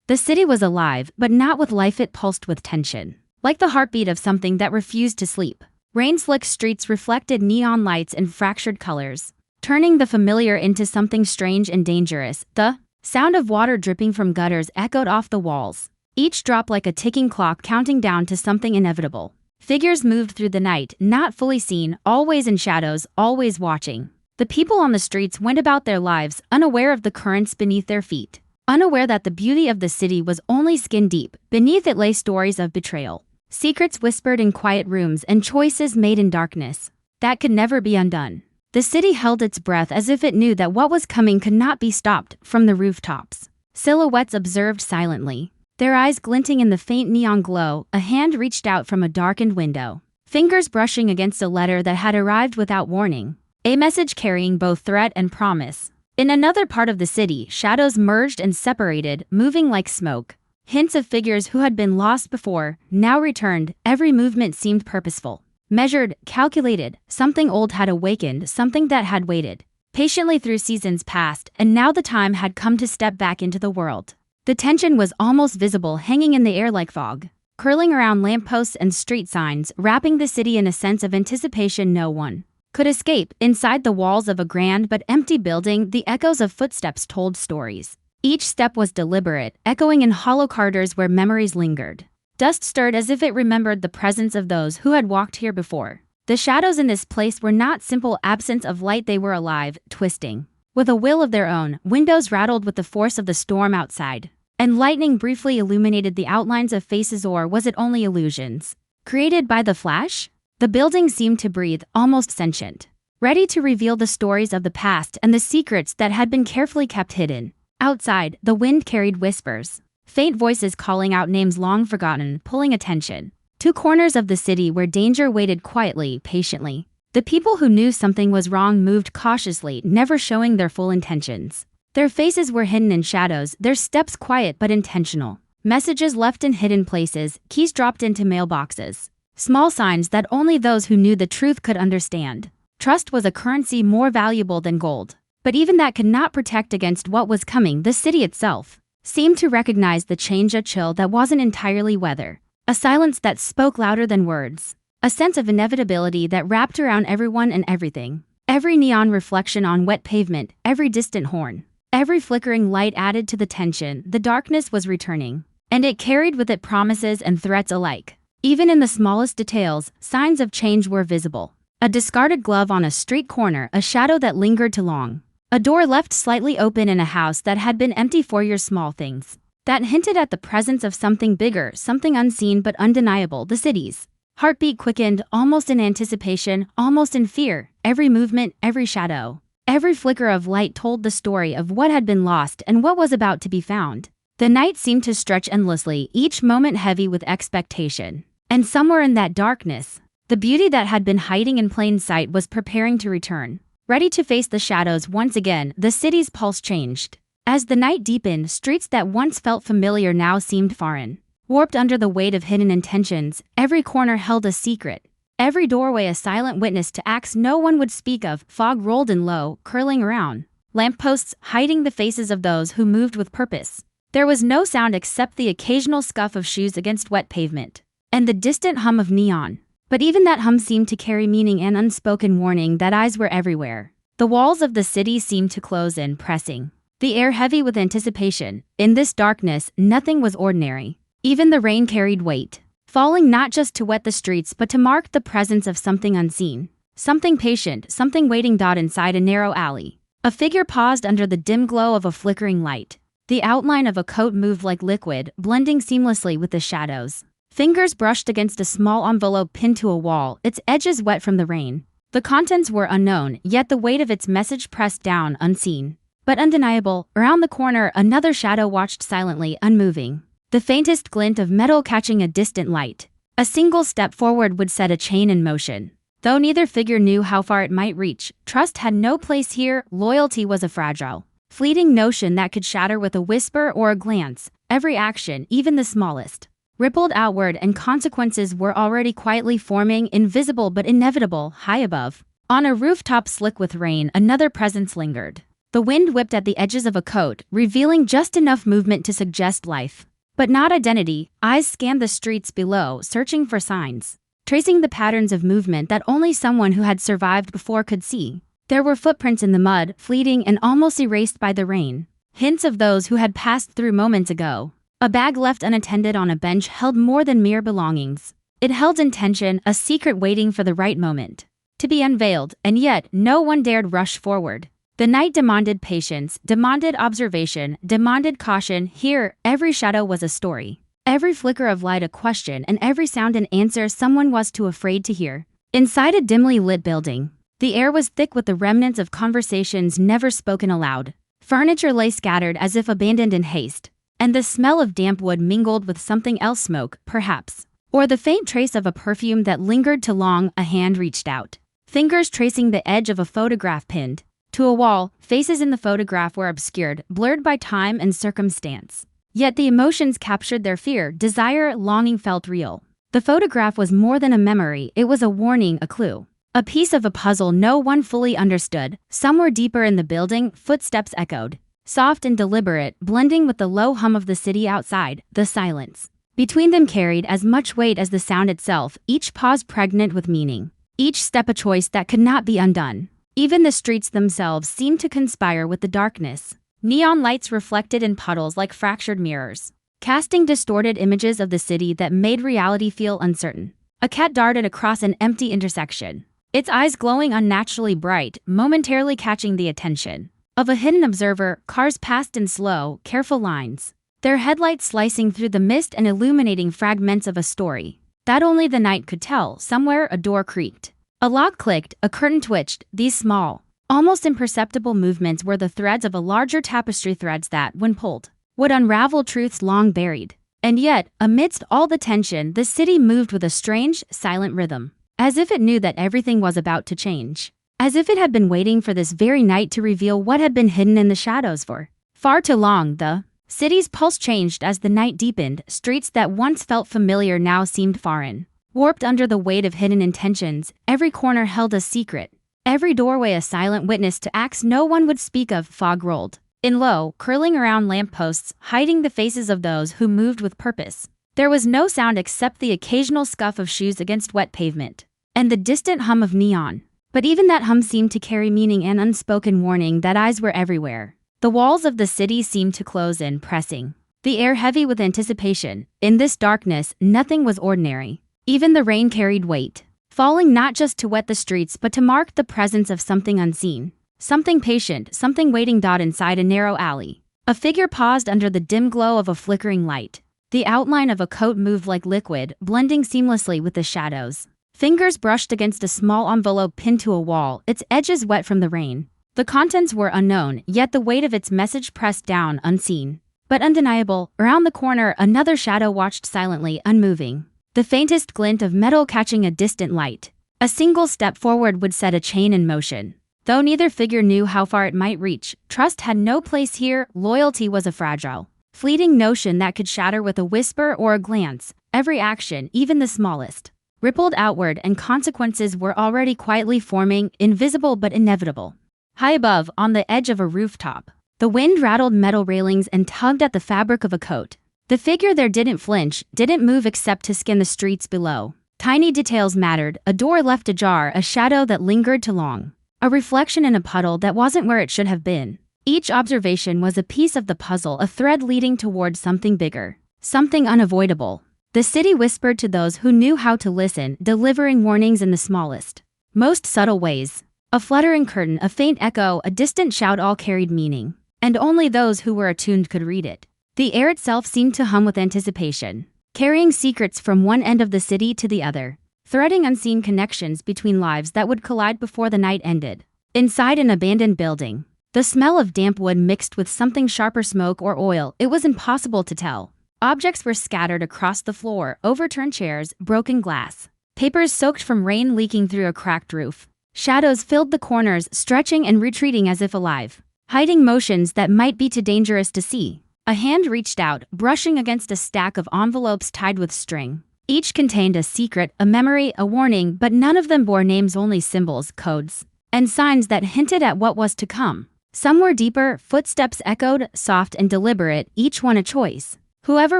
The city was alive, but not with life, it pulsed with tension. Like the heartbeat of something that refused to sleep. Rain-slick streets reflected neon lights and fractured colors, turning the familiar into something strange and dangerous. The sound of water dripping from gutters echoed off the walls, each drop like a ticking clock counting down to something inevitable. Figures moved through the night, not fully seen, always in shadows, always watching. The people on the streets went about their lives, unaware of the currents beneath their feet, unaware that the beauty of the city was only skin deep. Beneath it lay stories of betrayal, secrets whispered in quiet rooms, and choices made in darkness that could never be undone. The city held its breath as if it knew that what was coming could not be stopped. From the rooftops, silhouettes observed silently, their eyes glinting in the faint neon glow. A hand reached out from a darkened window, fingers brushing against a letter that had arrived without warning, a message carrying both threat and promise. In another part of the city, shadows merged and separated, moving like smoke. Hints of figures who had been lost before now returned. Every movement seemed purposeful, measured, calculated. Something old had awakened, something that had waited patiently through seasons past, and now the time had come to step back into the world. The tension was almost visible, hanging in the air like fog, curling around lampposts and street signs, wrapping the city in a sense of anticipation no one could escape. Inside the walls of a grand but empty building, the echoes of footsteps told stories. Each step was deliberate, echoing in hollow corridors where memories lingered. Dust stirred as if it remembered the presence of those who had walked here before. The shadows in this place were not simple absence of light, they were alive, twisting with a will of their own. Windows rattled with the force of the storm outside, and lightning briefly illuminated the outlines of faces. Or was it only illusions created by the flash? The building seemed to breathe, almost sentient, ready to reveal the stories of the past and the secrets that had been carefully kept hidden. Outside, the wind carried whispers, faint voices calling out names long forgotten, pulling attention to corners of the city where danger waited quietly, patiently. The people who knew something was wrong moved cautiously, never showing their full intentions. Their faces were hidden in shadows, their steps quiet but intentional. Messages left in hidden places, keys dropped into mailboxes, small signs that only those who knew the truth could understand. Trust was a currency more valuable than gold, but even that could not protect against what was coming. The city itself seemed to recognize the change, a chill that wasn't entirely weather, a silence that spoke louder than words, a sense of inevitability that wrapped around everyone and everything. Every neon reflection on wet pavement, every distant horn, every flickering light added to the tension. The darkness was returning, and it carried with it promises and threats alike. Even in the smallest details, signs of change were visible. A discarded glove on a street corner, a shadow that lingered too long, a door left slightly open in a house that had been empty for years. Small things that hinted at the presence of something bigger, something unseen but undeniable. The city's heartbeat quickened, almost in anticipation, almost in fear. Every movement, every shadow, every flicker of light told the story of what had been lost and what was about to be found. The night seemed to stretch endlessly, each moment heavy with expectation. And somewhere in that darkness, the beauty that had been hiding in plain sight was preparing to return, ready to face the shadows once again. The city's pulse changed. As the night deepened, streets that once felt familiar now seemed foreign, warped under the weight of hidden intentions. Every corner held a secret, every doorway a silent witness to acts no one would speak of. Fog rolled in low, curling around lampposts, hiding the faces of those who moved with purpose. There was no sound except the occasional scuff of shoes against wet pavement, and the distant hum of neon. But even that hum seemed to carry meaning, an unspoken warning that eyes were everywhere. The walls of the city seemed to close in, pressing the air heavy with anticipation. In this darkness, nothing was ordinary. Even the rain carried weight, falling not just to wet the streets but to mark the presence of something unseen, something patient, something waiting. Inside a narrow alley, a figure paused under the dim glow of a flickering light. The outline of a coat moved like liquid, blending seamlessly with the shadows. Fingers brushed against a small envelope pinned to a wall, its edges wet from the rain. The contents were unknown, yet the weight of its message pressed down, unseen but undeniable. Around the corner, another shadow watched silently, unmoving, the faintest glint of metal catching a distant light. A single step forward would set a chain in motion. Though neither figure knew how far it might reach, trust had no place here. Loyalty was a fragile, fleeting notion that could shatter with a whisper or a glance. Every action, even the smallest, rippled outward, and consequences were already quietly forming, invisible but inevitable. High above, on a rooftop slick with rain, another presence lingered. The wind whipped at the edges of a coat, revealing just enough movement to suggest life. But not identity. Eyes scanned the streets below, searching for signs, tracing the patterns of movement that only someone who had survived before could see. There were footprints in the mud, fleeting and almost erased by the rain. Hints of those who had passed through moments ago. A bag left unattended on a bench held more than mere belongings. It held intention, a secret waiting for the right moment to be unveiled, and yet no one dared rush forward. The night demanded patience, demanded observation, demanded caution. Here, every shadow was a story. Every flicker of light a question, and every sound an answer someone was too afraid to hear. Inside a dimly lit building, the air was thick with the remnants of conversations never spoken aloud. Furniture lay scattered as if abandoned in haste, and the smell of damp wood mingled with something else, smoke, perhaps, or the faint trace of a perfume that lingered too long. A hand reached out, fingers tracing the edge of a photograph pinned to a wall. Faces in the photograph were obscured, blurred by time and circumstance. Yet the emotions captured their fear, desire, longing felt real. The photograph was more than a memory, it was a warning, a clue. A piece of a puzzle no one fully understood. Somewhere deeper in the building, footsteps echoed, soft and deliberate, blending with the low hum of the city outside. The silence between them carried as much weight as the sound itself, each pause pregnant with meaning, each step a choice that could not be undone. Even the streets themselves seemed to conspire with the darkness. Neon lights reflected in puddles like fractured mirrors, casting distorted images of the city that made reality feel uncertain. A cat darted across an empty intersection, its eyes glowing unnaturally bright, momentarily catching the attention of a hidden observer. Cars passed in slow, careful lines, their headlights slicing through the mist and illuminating fragments of a story that only the night could tell. Somewhere a door creaked, a lock clicked, a curtain twitched. These small, almost imperceptible movements were the threads of a larger tapestry, threads that, when pulled, would unravel truths long buried. And yet, amidst all the tension, the city moved with a strange, silent rhythm, as if it knew that everything was about to change, as if it had been waiting for this very night to reveal what had been hidden in the shadows for far too long. The city's pulse changed as the night deepened. Streets that once felt familiar now seemed foreign, warped under the weight of hidden intentions. Every corner held a secret, every doorway a silent witness to acts no one would speak of. Fog rolled in low, curling around lampposts, hiding the faces of those who moved with purpose. There was no sound except the occasional scuff of shoes against wet pavement, and the distant hum of neon. But even that hum seemed to carry meaning, an unspoken warning that eyes were everywhere. The walls of the city seemed to close in, pressing the air heavy with anticipation. In this darkness, nothing was ordinary. Even the rain carried weight, falling not just to wet the streets but to mark the presence of something unseen, something patient, something waiting. Inside a narrow alley, a figure paused under the dim glow of a flickering light. The outline of a coat moved like liquid, blending seamlessly with the shadows. Fingers brushed against a small envelope pinned to a wall, its edges wet from the rain. The contents were unknown, yet the weight of its message pressed down, unseen but undeniable. Around the corner, another shadow watched silently, unmoving, the faintest glint of metal catching a distant light. A single step forward would set a chain in motion. Though neither figure knew how far it might reach, trust had no place here. Loyalty was a fragile, fleeting notion that could shatter with a whisper or a glance. Every action, even the smallest, rippled outward, and consequences were already quietly forming, invisible but inevitable. High above, on the edge of a rooftop, the wind rattled metal railings and tugged at the fabric of a coat. The figure there didn't flinch, didn't move except to scan the streets below. Tiny details mattered, a door left ajar, a shadow that lingered too long, a reflection in a puddle that wasn't where it should have been. Each observation was a piece of the puzzle, a thread leading toward something bigger, something unavoidable. The city whispered to those who knew how to listen, delivering warnings in the smallest, most subtle ways. A fluttering curtain, a faint echo, a distant shout, all carried meaning, and only those who were attuned could read it. The air itself seemed to hum with anticipation, carrying secrets from one end of the city to the other, threading unseen connections between lives that would collide before the night ended. Inside an abandoned building, the smell of damp wood mixed with something sharper, smoke or oil. It was impossible to tell. Objects were scattered across the floor, overturned chairs, broken glass, papers soaked from rain leaking through a cracked roof. Shadows filled the corners, stretching and retreating as if alive, hiding motions that might be too dangerous to see. A hand reached out, brushing against a stack of envelopes tied with string. Each contained a secret, a memory, a warning, but none of them bore names, only symbols, codes, and signs that hinted at what was to come. Some were deeper, footsteps echoed, soft and deliberate, each one a choice. Whoever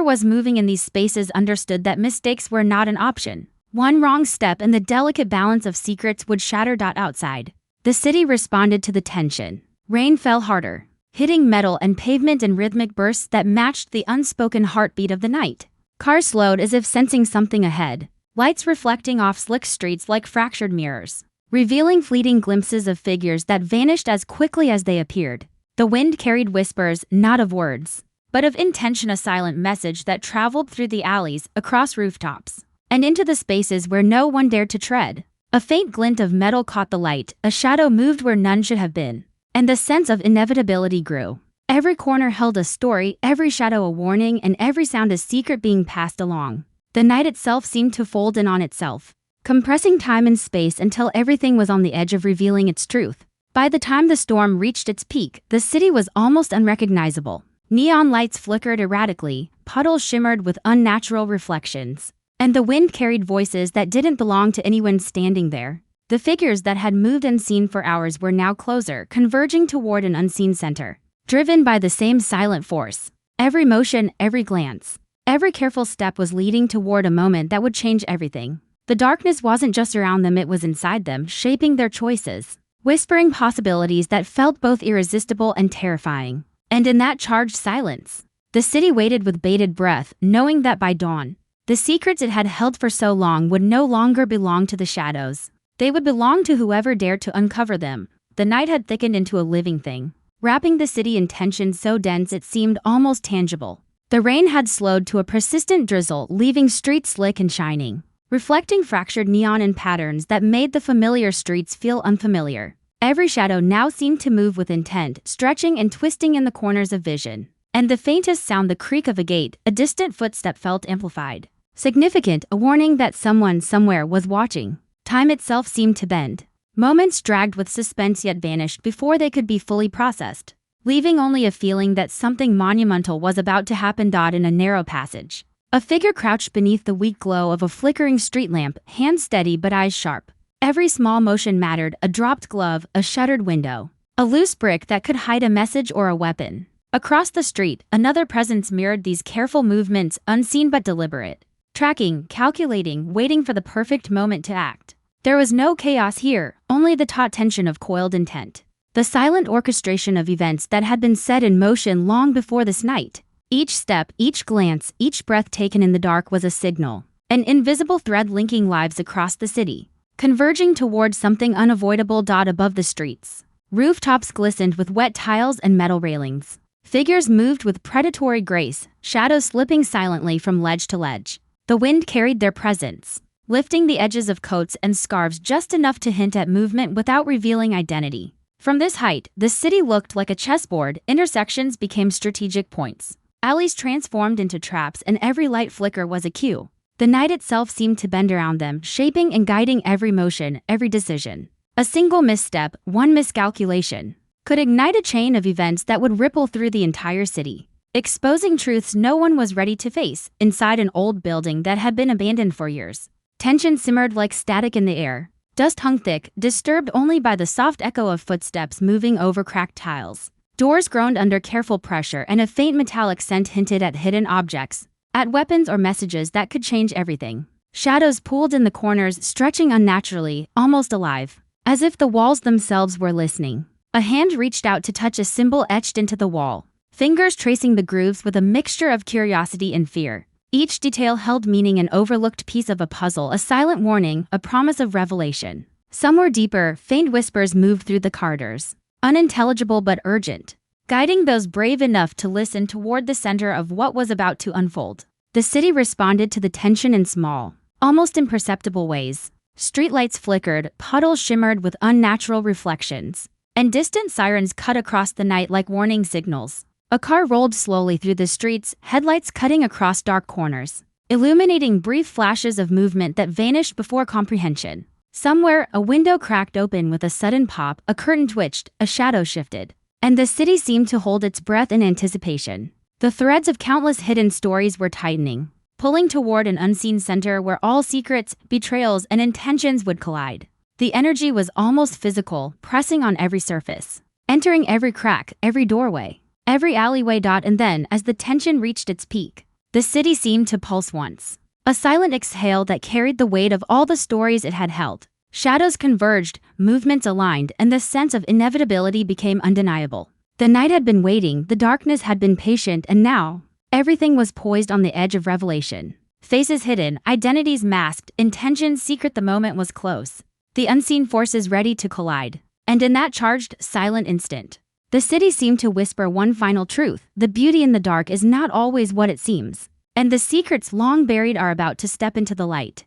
was moving in these spaces understood that mistakes were not an option. One wrong step and the delicate balance of secrets would shatter. Outside, the city responded to the tension. Rain fell harder, hitting metal and pavement in rhythmic bursts that matched the unspoken heartbeat of the night. Cars slowed as if sensing something ahead, lights reflecting off slick streets like fractured mirrors, revealing fleeting glimpses of figures that vanished as quickly as they appeared. The wind carried whispers, not of words, but of intention, a silent message that traveled through the alleys, across rooftops, and into the spaces where no one dared to tread. A faint glint of metal caught the light, a shadow moved where none should have been, and the sense of inevitability grew. Every corner held a story, every shadow a warning, and every sound a secret being passed along. The night itself seemed to fold in on itself, compressing time and space until everything was on the edge of revealing its truth. By the time the storm reached its peak, the city was almost unrecognizable. Neon lights flickered erratically, puddles shimmered with unnatural reflections, and the wind carried voices that didn't belong to anyone standing there. The figures that had moved unseen for hours were now closer, converging toward an unseen center, driven by the same silent force. Every motion, every glance, every careful step was leading toward a moment that would change everything. The darkness wasn't just around them, it was inside them, shaping their choices, whispering possibilities that felt both irresistible and terrifying. And in that charged silence, the city waited with bated breath, knowing that by dawn, the secrets it had held for so long would no longer belong to the shadows. They would belong to whoever dared to uncover them. The night had thickened into a living thing, wrapping the city in tension so dense it seemed almost tangible. The rain had slowed to a persistent drizzle, leaving streets slick and shining, reflecting fractured neon and patterns that made the familiar streets feel unfamiliar. Every shadow now seemed to move with intent, stretching and twisting in the corners of vision. And the faintest sound, the creak of a gate, a distant footstep, felt amplified. Significant, a warning that someone somewhere was watching. Time itself seemed to bend. Moments dragged with suspense yet vanished before they could be fully processed, leaving only a feeling that something monumental was about to happen. In a narrow passage, a figure crouched beneath the weak glow of a flickering street lamp, hands steady but eyes sharp. Every small motion mattered, a dropped glove, a shuttered window, a loose brick that could hide a message or a weapon. Across the street, another presence mirrored these careful movements, unseen but deliberate, tracking, calculating, waiting for the perfect moment to act. There was no chaos here, only the taut tension of coiled intent, the silent orchestration of events that had been set in motion long before this night. Each step, each glance, each breath taken in the dark was a signal, an invisible thread linking lives across the city, converging toward something unavoidable. Above the streets, rooftops glistened with wet tiles and metal railings. Figures moved with predatory grace, shadows slipping silently from ledge to ledge. The wind carried their presence, lifting the edges of coats and scarves just enough to hint at movement without revealing identity. From this height, the city looked like a chessboard. Intersections became strategic points. Alleys transformed into traps, and every light flicker was a cue. The night itself seemed to bend around them, shaping and guiding every motion, every decision. A single misstep, one miscalculation, could ignite a chain of events that would ripple through the entire city, exposing truths no one was ready to face. Inside an old building that had been abandoned for years, tension simmered like static in the air. Dust hung thick, disturbed only by the soft echo of footsteps moving over cracked tiles. Doors groaned under careful pressure, and a faint metallic scent hinted at hidden objects, at weapons or messages that could change everything. Shadows pooled in the corners, stretching unnaturally, almost alive, as if the walls themselves were listening. A hand reached out to touch a symbol etched into the wall, fingers tracing the grooves with a mixture of curiosity and fear. Each detail held meaning, an overlooked piece of a puzzle, a silent warning, a promise of revelation. Somewhere deeper, faint whispers moved through the corridors, unintelligible but urgent, guiding those brave enough to listen toward the center of what was about to unfold. The city responded to the tension in small, almost imperceptible ways. Streetlights flickered, puddles shimmered with unnatural reflections, and distant sirens cut across the night like warning signals. A car rolled slowly through the streets, headlights cutting across dark corners, illuminating brief flashes of movement that vanished before comprehension. Somewhere, a window cracked open with a sudden pop, a curtain twitched, a shadow shifted, and the city seemed to hold its breath in anticipation. The threads of countless hidden stories were tightening, pulling toward an unseen center where all secrets, betrayals, and intentions would collide. The energy was almost physical, pressing on every surface. entering every crack, every doorway, every alleyway. And then, as the tension reached its peak, the city seemed to pulse once. A silent exhale that carried the weight of all the stories it had held. Shadows converged, movements aligned, and the sense of inevitability became undeniable. The night had been waiting, the darkness had been patient, and now, everything was poised on the edge of revelation. Faces hidden, identities masked, intentions secret. The moment was close. The unseen forces ready to collide. And in that charged, silent instant, the city seemed to whisper one final truth: the beauty in the dark is not always what it seems. And the secrets long buried are about to step into the light.